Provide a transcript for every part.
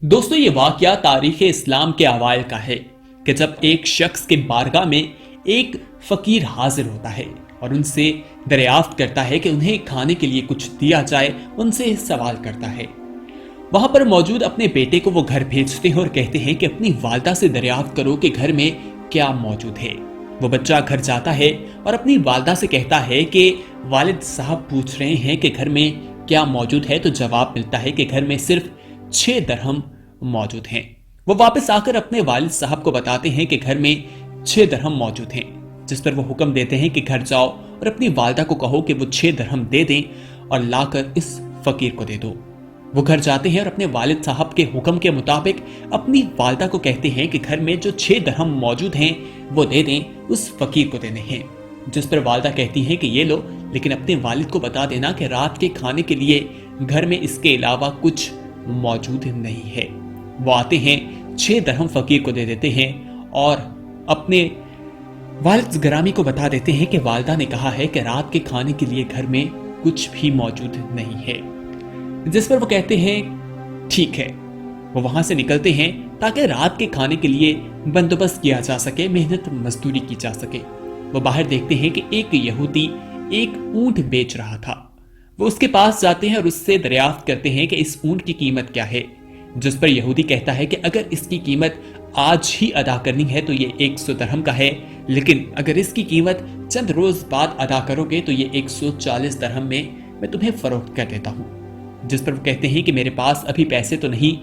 दोस्तों ये वाकया तारीख इस्लाम के अवाइल का है कि जब एक शख्स के बारगाह में एक फकीर हाजिर होता है और उनसे दरियाफ्त करता है कि उन्हें खाने के लिए कुछ दिया जाए, उनसे सवाल करता है। वहां पर मौजूद अपने बेटे को वो घर भेजते हैं और कहते हैं कि अपनी वालदा से दरियाफ्त करो कि घर में क्या मौजूद है। वो बच्चा घर जाता है और अपनी वालदा से कहता है कि वालिद साहब पूछ रहे हैं कि घर में क्या मौजूद है, तो जवाब मिलता है कि घर में सिर्फ 6 दरहम मौजूद हैं। वो वापस आकर अपने वालिद साहब को बताते हैं कि घर में 6 दरहम मौजूद हैं, जिस पर वो हुक्म देते हैं कि घर जाओ और अपनी वालदा को कहो कि वो 6 दरहम दे दें और लाकर इस फकीर को दे दो। वो घर जाते हैं और अपने वालिद साहब के हुक्म के मुताबिक अपनी वालदा को कहते हैं कि घर में जो 6 दरहम मौजूद हैं वो दे दें, उस फकीर को देने हैं। जिस पर वालदा कहती हैं कि ये लो, लेकिन अपने वालिद को बता देना कि रात के खाने के लिए घर में इसके अलावा कुछ मौजूद नहीं है। वो आते हैं, 6 दरहम फकीर को दे देते हैं और अपने वालिद ग्रामी को बता देते हैं कि वालदा ने कहा है कि रात के खाने के लिए घर में कुछ भी मौजूद नहीं है। जिस पर वो कहते हैं ठीक है। वो वहां से निकलते हैं ताकि रात के खाने के लिए बंदोबस्त किया जा सके, मेहनत मजदूरी की जा सके। वो बाहर देखते हैं कि एक यहूदी एक ऊंट बेच रहा था। वो उसके पास जाते हैं और उससे दरियाफ्त करते हैं कि इस ऊंट की कीमत क्या है। जिस पर यहूदी कहता है कि अगर इसकी कीमत आज ही अदा करनी है तो ये 100 दरहम का है, लेकिन अगर इसकी कीमत चंद रोज बाद अदा करोगे तो ये 140 दरहम में मैं तुम्हें फरोख्त कर देता हूँ। जिस पर वो कहते हैं कि मेरे पास अभी पैसे तो नहीं,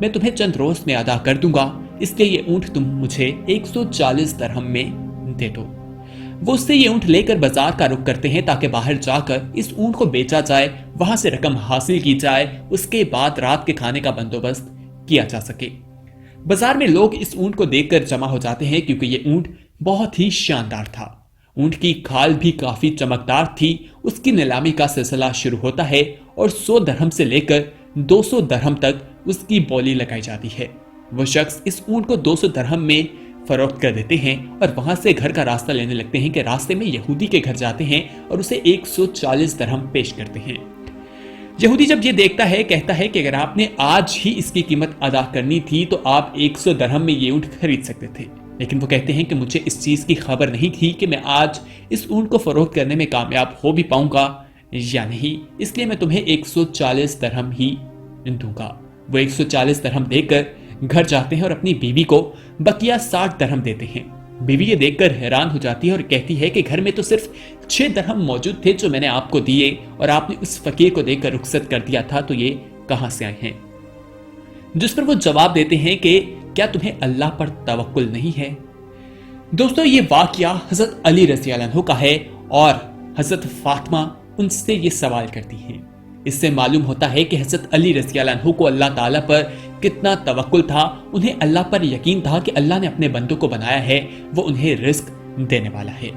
मैं तुम्हें चंद रोज में अदा कर दूंगा, इसलिए ये ऊंट तुम मुझे 140 दरहम में दे दो। वो उससे ये ऊंट लेकर बाजार का रुख करते हैं ताकि बाहर जाकर इस ऊंट को बेचा जाए, वहां से रकम हासिल की जाए, उसके बाद रात के खाने का बंदोबस्त किया जा सके। बाजार में लोग इस ऊंट को देखकर जमा हो जाते हैं क्योंकि ये ऊंट बहुत ही शानदार था। ऊंट की खाल भी काफी चमकदार थी। उसकी नीलामी का सिलसिला शुरू होता है और 100 दरहम से लेकर 200 दरहम तक उसकी बोली लगाई जाती है। वो शख्स इस ऊंट को 200 दरहम में फरोख्त कर देते हैं और वहां से घर का रास्ता लेने लगते हैं कि रास्ते में यहूदी के घर जाते हैं और उसे 140 दरहम पेश करते हैं। यहूदी जब ये देखता है कहता है कि अगर आपने आज ही इसकी कीमत अदा करनी थी तो आप 100 दरहम में ये ऊंट खरीद सकते थे, लेकिन वो कहते हैं कि मुझे इस चीज की खबर नहीं थी कि मैं आज इस ऊंट को फरोख्त करने में कामयाब हो भी पाऊंगा या नहीं, इसलिए मैं तुम्हें 140 दरहम ही दूंगा। वो 140 दरहम देकर घर जाते हैं और अपनी बीवी को बकिया 60 दरहम देते हैं। बीवी ये देखकर हैरान हो जाती है और कहती है कि घर में तो सिर्फ 6 दरहम मौजूद थे जो मैंने आपको दिए और आपने उस फकीर को देकर रुखसत कर दिया था, तो ये कहां से आए हैं। जिस पर वो जवाब देते हैं कि क्या तुम्हें अल्लाह पर तवक्कुल नहीं है। दोस्तों ये वाकया हजरत अली रज़ी अल्लाह अन्हु का है और हजरत फातिमा उनसे ये सवाल करती हैं। इससे मालूम होता है कि हजरत अली रज़ी अल्लाह अन्हु को अल्लाह ताला पर कितना तवक्कुल था। उन्हें अल्लाह पर यकीन था कि अल्लाह ने अपने बंदों को बनाया है, वो उन्हें रिस्क देने वाला है।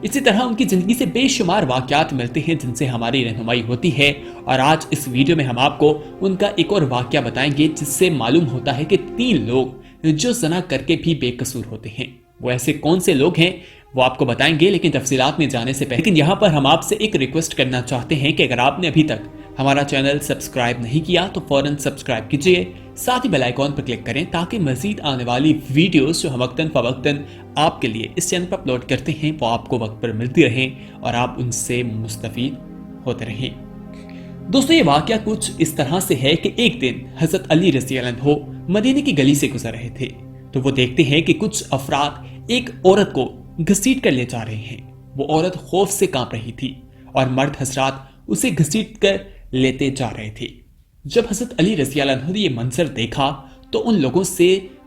इसी तरह उनकी जिंदगी से बेशुमार वाकयात मिलते हैं जिनसे हमारी रहनुमाई होती है और आज इस वीडियो में हम आपको उनका एक और वाकया बताएंगे जिससे मालूम होता है कि 3 लोग जो ज़ना करके भी बेकसूर होते हैं। वो ऐसे कौन से लोग हैं वो आपको बताएंगे, लेकिन तफसीलात में जाने से पहले लेकिन यहाँ पर हम आपसे एक रिक्वेस्ट करना चाहते हैं कि अगर आपने अभी तक हमारा चैनल सब्सक्राइब नहीं किया तो फौरन सब्सक्राइब कीजिए, साथ ही बेल आइकॉन पर क्लिक करें ताकि मजीद आने वाली वीडियोस जो हम वक्तन फवक्तन आपके लिए इस चैनल पर अपलोड करते हैं वो आपको वक्त पर मिलती रहें और आप उनसे मुस्तफीद होते रहें। दोस्तों ये वाकया कुछ इस तरह से है कि एक दिन हजरत अली रज़ी अल्लाह अन्हु मदीने की गली से गुजर रहे थे तो वो देखते हैं कि कुछ अफराद एक औरत को घसीट कर ले जा रहे हैं। वो औरत खौफ से कांप रही थी और मर्द हजरात उसे घसीट कर लेते जा रहे थे। जब हजरत अली रज़ी अल्लाह अन्हु ने ये मंजर देखा तो उन लोगों से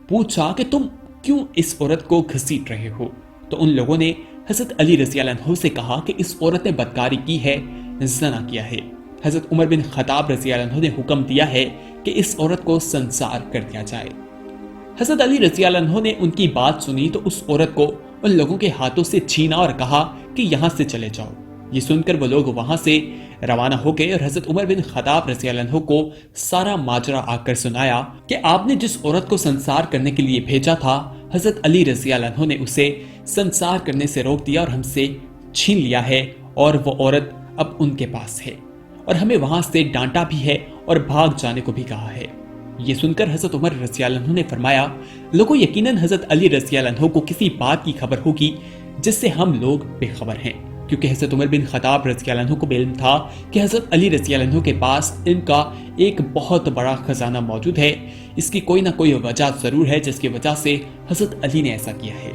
पूछा कि तुम क्यों इस औरत को घसीट रहे हो। तो उन लोगों ने हजरत अली रज़ी अल्लाह अन्हु से कहा कि इस औरत ने बदकारी की है, ज़ना किया है। हजरत उमर बिन खत्ताब रज़ी अल्लाह अन्हु ने हुक्म दिया है कि इस औरत को संसार कर दिया जाए। हजरत अली रज़ी अल्लाह अन्हु ने उनकी बात सुनी तो उस औरत को उन लोगों के हाथों से छीना और कहा कि यहां से चले जाओ। ये सुनकर वो लोग वहां से रवाना हो गए और हजरत उमर बिन खत्ताब रज़ी अल्लाह अन्हु को सारा माजरा आकर सुनाया कि आपने जिस औरत को संसार करने के लिए भेजा था, हजरत अली रज़ी अल्लाह अन्हु ने उसे संसार करने से रोक दिया और हमसे छीन लिया है और वो औरत अब उनके पास है और हमें वहां से डांटा भी है और भाग जाने को भी कहा है। ये सुनकर हजरत उमर रज़ी अल्लाह अन्हु ने फरमाया, लोगों यकीनन हजरत अली रज़ी अल्लाह अन्हु को किसी बात की खबर होगी जिससे हम लोग बेखबर हैं, क्योंकि हजरत उमर बिन खताब रज़ी अल्लाह अन्हु को इल्म था कि हजरत अली रज़ी अल्लाह अन्हु के पास इल्म का एक बहुत बड़ा खजाना मौजूद है। इसकी कोई ना कोई वजह जरूर है जिसकी वजह से हजरत अली ने ऐसा किया है।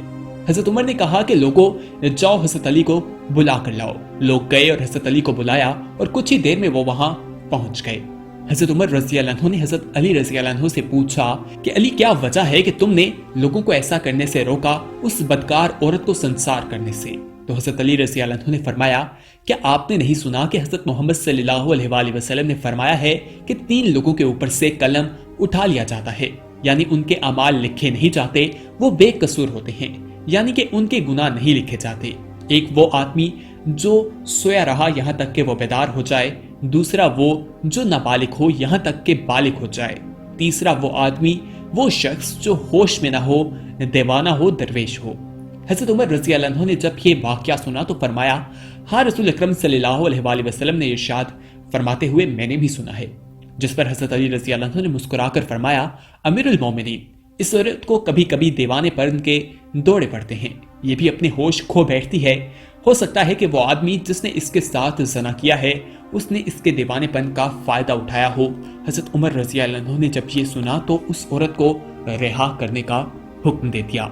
हजरत उमर ने कहा कि लोगों जाओ हजरत अली को बुला कर लाओ। लोग गए और हजरत अली को बुलाया और कुछ ही देर में वो वहां पहुंच गए। हजरत उमर रज़ी अल्लाह अन्हु ने हजरत अली रज़ी अल्लाह अन्हु से पूछा कि अली क्या वजह है कि तुमने लोगों को ऐसा करने से रोका, उस बदकार औरत को संसार करने से। तो हजरत अली रज़ी अल्लाह अन्हु ने फरमाया, क्या आपने नहीं सुना कि हजरत मोहम्मद सल्लल्लाहु अलैहि वसल्लम ने फरमाया है कि 3 लोगों के ऊपर से कलम उठा लिया जाता है, यानी उनके अमाल लिखे नहीं जाते, वो बेकसूर होते हैं, यानी कि उनके गुनाह नहीं लिखे जाते। एक वो आदमी जो सोया रहा यहाँ तक कि वो बेदार हो जाए, दूसरा वो जो नाबालिग हो यहाँ तक कि बालिग हो जाए, तीसरा वो आदमी वो शख्स जो होश में ना हो, दीवाना हो, दरवेश हो। हजरत उमर रज़ी अल्लाह अन्हु ने जब ये वाकया सुना तो फरमाया, हाँ रसूल अकरम सल्लल्लाहु अलैहि वसल्लम ने इरशाद फरमाते हुए मैंने भी सुना है। जिस पर हजरत अली रज़ी अल्लाह अन्हु ने मुस्कुराकर फरमाया, अमीरुल मोमिनीन, इस औरत को कभी कभी दीवानेपन के दौड़े पड़ते हैं, ये भी अपने होश खो बैठती है। हो सकता है कि वो आदमी जिसने इसके साथ ज़ना किया है उसने इसके दीवानेपन का फायदा उठाया हो। हजरत उमर रज़ी अल्लाह अन्हु ने जब ये सुना तो उस औरत को रिहा करने का हुक्म दे दिया।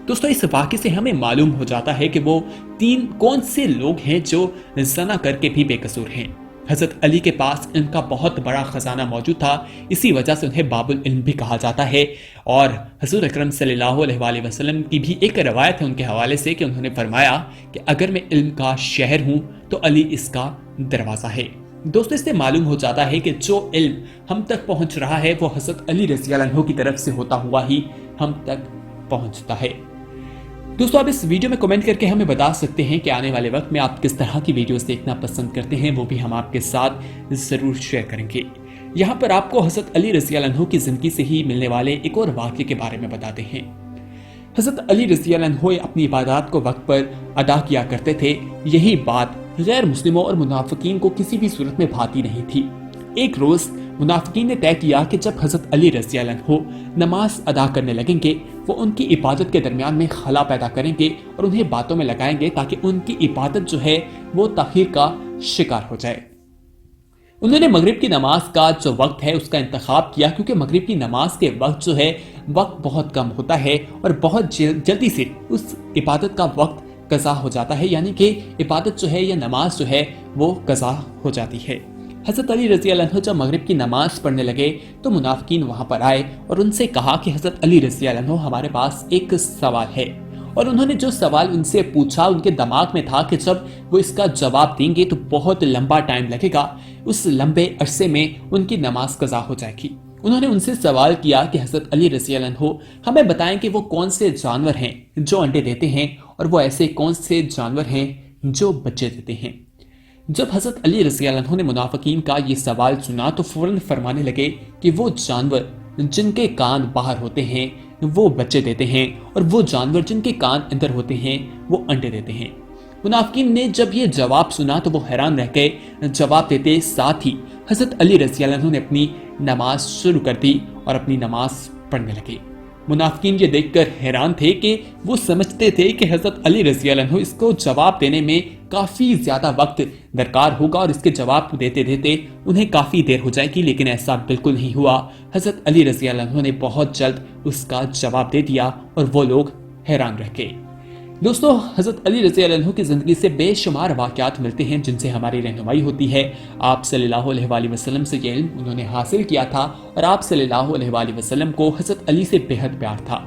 दोस्तों इस वाक़े से हमें मालूम हो जाता है कि वो 3 कौन से लोग हैं जो ज़ना करके भी बेकसूर हैं। हजरत अली के पास इनका बहुत बड़ा खजाना मौजूद था, इसी वजह से उन्हें बाबुल इल्म भी कहा जाता है। और हजूर अकरम सल्लल्लाहु अलैहि वसल्लम की भी एक रवायत है उनके हवाले से कि उन्होंने फरमाया कि अगर मैं इल्म का शहर हूँ तो अली इसका दरवाज़ा है। दोस्तों इससे मालूम हो जाता है कि जो इल्म हम तक पहुँच रहा है वो हजरत अली रज़ी अल्लाह अन्हु की तरफ से होता हुआ ही हम तक पहुँचता है। दोस्तों आप इस वीडियो में कमेंट करके हमें बता सकते हैं कि आने वाले वक्त में आप किस तरह की वीडियोस देखना पसंद करते हैं, वो भी हम आपके साथ ज़रूर शेयर करेंगे। यहाँ पर आपको हज़रत अली रज़ी अल्लाह अन्हु की ज़िंदगी से ही मिलने वाले एक और वाक़े के बारे में बताते हैं। हज़रत अली रज़ी अल्लाह अन्हु अपनी इबादत को वक्त पर अदा किया करते थे। यही बात गैर मुस्लिमों और मुनाफिकीन को किसी भी सूरत में भाती नहीं थी। एक रोज़ मुनाफिकीन ने तय किया कि जब हज़रत अली रज़ी अल्लाह अन्हु नमाज अदा करने लगेंगे वो उनकी इबादत के दरमियान में खला पैदा करेंगे और उन्हें बातों में लगाएंगे ताकि उनकी इबादत जो है वो ताख़ीर का शिकार हो जाए। उन्होंने मगरिब की नमाज का जो वक्त है उसका इंतखाब किया, क्योंकि मगरिब की नमाज के वक्त जो है वक्त बहुत कम होता है और बहुत जल्दी से उस इबादत का वक्त कज़ा हो जाता है, यानी कि इबादत जो है या नमाज जो है वो कज़ा हो जाती है। हज़रत अली रज़ी अल्लाह अन्हु जब मगरिब की नमाज पढ़ने लगे तो मुनाफिकीन वहां पर आए और उनसे कहा कि हज़रत अली रज़ी अल्लाह अन्हु हमारे पास एक सवाल है। और उन्होंने जो सवाल उनसे पूछा उनके दिमाग में था कि जब वो इसका जवाब देंगे तो बहुत लंबा टाइम लगेगा, उस लंबे अरसे में उनकी नमाज कज़ा हो जाएगी। उन्होंने उनसे सवाल किया कि हज़रत अली रज़ी अल्लाह अन्हु हमें बताएं कि वो कौन से जानवर हैं जो अंडे देते हैं और वो ऐसे कौन से जानवर हैं जो बच्चे देते हैं। जब हज़रत अली रज़ी अल्लाह अन्हु ने मुनाफिकीन का ये सवाल सुना तो फौरन फरमाने लगे कि वो जानवर जिनके कान बाहर होते हैं वो बच्चे देते हैं और वो जानवर जिनके कान अंदर होते हैं वो अंडे देते हैं। मुनाफिकीन ने जब ये जवाब सुना तो वो हैरान रह गए। जवाब देते साथ ही हज़रत अली रज़ी अल्लाह अन्हु ने अपनी नमाज शुरू कर दी और अपनी नमाज पढ़ने लगे। मुनाफिकीन ये देखकर हैरान थे कि वो समझते थे कि हज़रत अली रज़ी अल्लाह अन्हु इसको जवाब देने में काफ़ी ज़्यादा वक्त दरकार होगा और इसके जवाब देते देते उन्हें काफ़ी देर हो जाएगी, लेकिन ऐसा बिल्कुल नहीं हुआ। हज़रत अली रज़ी अल्लाह अन्हु ने बहुत जल्द उसका जवाब दे दिया और वो लोग हैरान रह गए। दोस्तों हज़रत अली रज़ी अल्लाह अन्हु की ज़िंदगी से बेशुमार वाक़यात मिलते हैं जिनसे हमारी रहनुमाई होती है। आप सल्लल्लाहु अलैहि वसल्लम से ये इल्म उन्होंने हासिल किया था और आप सल्लल्लाहु अलैहि वसल्लम को हज़रत अली से बेहद प्यार था।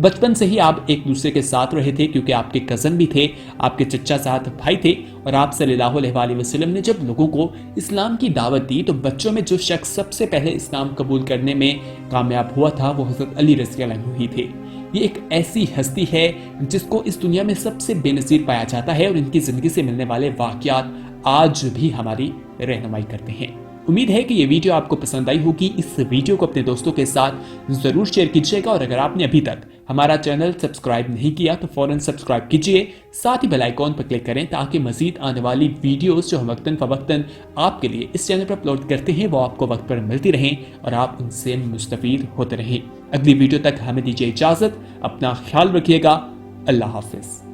बचपन से ही आप एक दूसरे के साथ रहे थे, क्योंकि आपके कज़न भी थे, आपके चचा साथ भाई थे। और आप सल्लल्लाहु अलैहि वसल्लम ने जब लोगों को इस्लाम की दावत दी तो बच्चों में जो शख्स सबसे पहले इस्लाम कबूल करने में कामयाब हुआ था वो हज़रत अली रज़ी अल्लाह अन्हु ही थे। ये एक ऐसी हस्ती है जिसको इस दुनिया में सबसे बेनज़ीर पाया जाता है और इनकी ज़िंदगी से मिलने वाले वाक़यात आज भी हमारी रहनुमाई करते हैं। उम्मीद है कि ये वीडियो आपको पसंद आई होगी। इस वीडियो को अपने दोस्तों के साथ ज़रूर शेयर कीजिएगा और अगर आपने अभी तक ہمارا چینل سبسکرائب نہیں کیا تو فوراً سبسکرائب کیجئے، ساتھ ہی بیل آئیکن پر کلک کریں تاکہ مزید آنے والی ویڈیوز جو ہم وقتاً فوقتاً آپ کے لیے اس چینل پر اپلوڈ کرتے ہیں وہ آپ کو وقت پر ملتی رہیں اور آپ ان سے مستفید ہوتے رہیں۔ اگلی ویڈیو تک ہمیں دیجیے اجازت، اپنا خیال رکھیے گا، اللہ حافظ۔